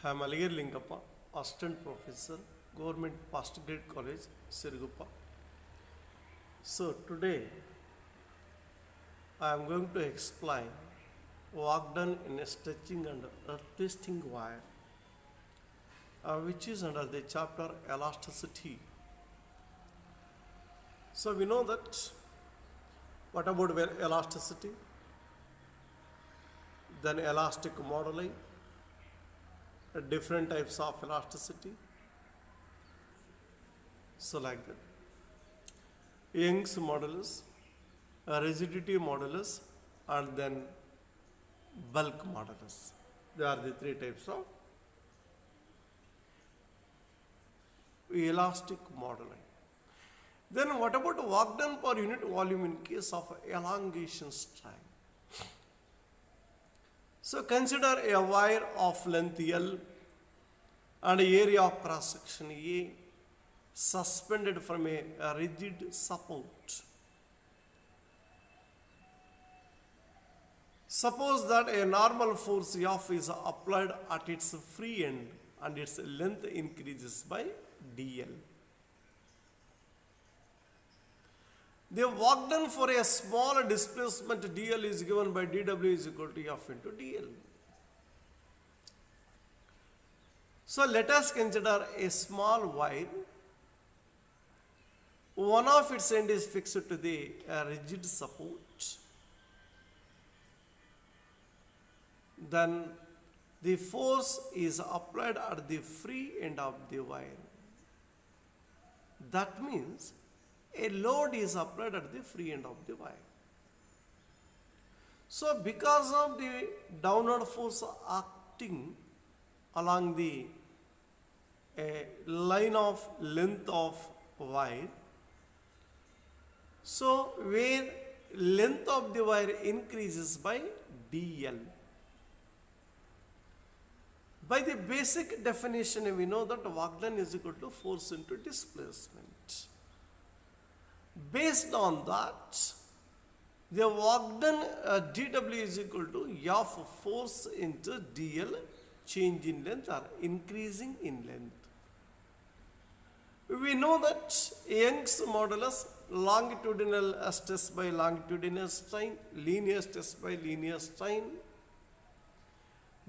I am Aligir Lingappa, Assistant Professor, Government Postgrad College, Siruguppa. So today I am going to explain work done in stretching and twisting wire, which is under the chapter elasticity. So we know that what about elasticity? Then elastic modeling, different types of elasticity. So like that. Young's modulus, rigidity modulus, and then bulk modulus. They are the three types of elastic modeling. Then what about work done per unit volume in case of elongation strain? So consider a wire of length L and area of cross section A suspended from a rigid support. Suppose that a normal force F is applied at its free end and its length increases by dl. The work done for a small displacement dl is given by dw is equal to F into dl. So let us consider a small wire. One of its end is fixed to the rigid support. Then the force is applied at the free end of the wire. That means a load is applied at the free end of the wire. So because of the downward force acting along the line of length of wire, so where length of the wire increases by dl. By the basic definition, we know that work done is equal to force into displacement. Based on that, the work done dw is equal to F force into dl, change in length or increasing in length. We know that Young's modulus, longitudinal stress by longitudinal strain, linear stress by linear strain.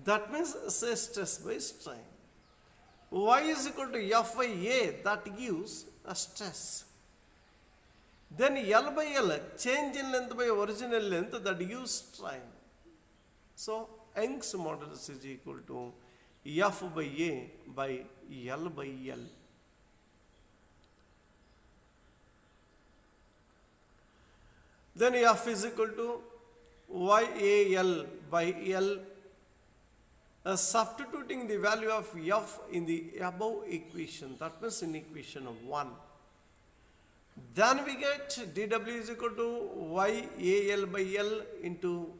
That means say stress by strain. Y is equal to F by A, that gives a stress. Then L by L, change in length by original length, that gives strain. So Young's modulus is equal to F by A by L by L. Then F is equal to YAL by L. Substituting the value of F in the above equation, that means in equation 1. Then we get dw is equal to YAL by L into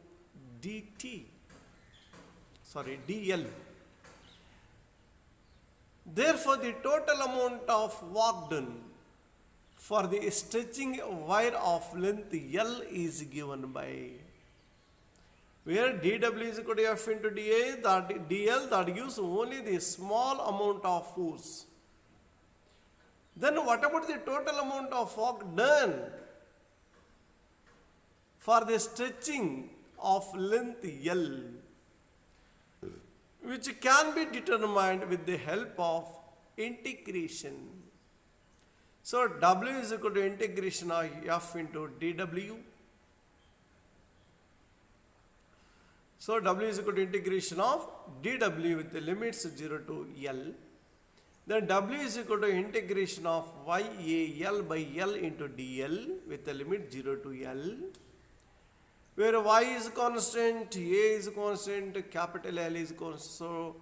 dl. Therefore, the total amount of work done for the stretching wire of length L is given by, where dw is equal to F into dA, that dl, that gives only the small amount of force. Then what about the total amount of work done for the stretching of length L, which can be determined with the help of integration. So W is equal to integration of F into dw. So W is equal to integration of dw with the limits 0 to L. Then W is equal to integration of YAL by L into dl with the limit 0 to L, where Y is constant, A is constant, capital L is constant. So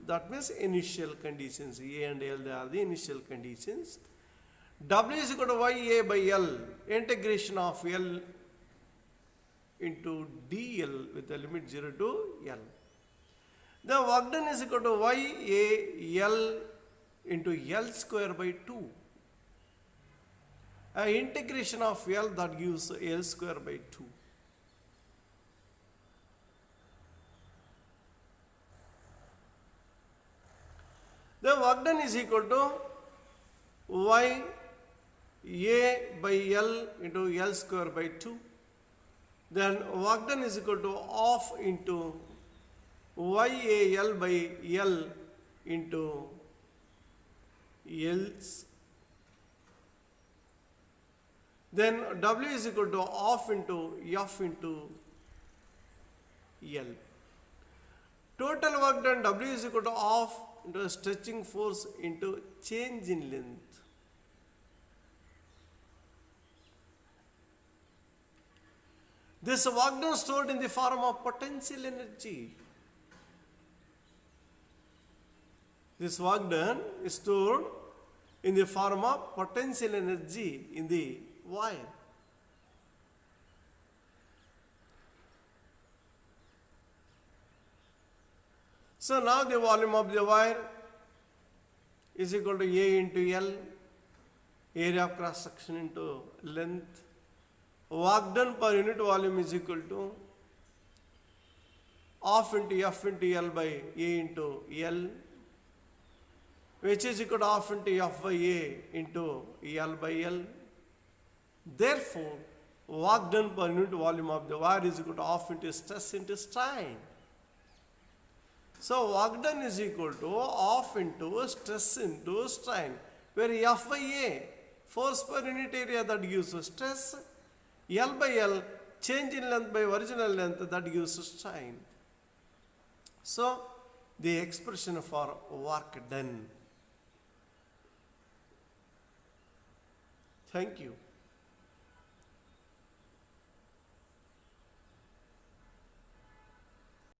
that means initial conditions, A and L, they are the initial conditions. W is equal to YA by L, integration of L into dl with the limit 0 to L. The work done is equal to YAL into L square by 2. Integration of L, that gives L square by 2. Then work done is equal to y a by L into L square by 2. Then work done is equal to half into YAL by L into L's. Then W is equal to half into F into L. Total work done W is equal to half into stretching force into change in length. This work done stored in the form of potential energy. This work done is stored in the form of potential energy in the wire. So now the volume of the wire is equal to A into L, area of cross section into length. Work done per unit volume is equal to half into F into L by A into L, which is equal to half into F by A into L by L. Therefore, work done per unit volume of the wire is equal to half into stress into strain. So work done is equal to half into stress into strain, where F by A, force per unit area, that gives stress, L by L, change in length by original length, that gives strain. So the expression for work done. Thank you.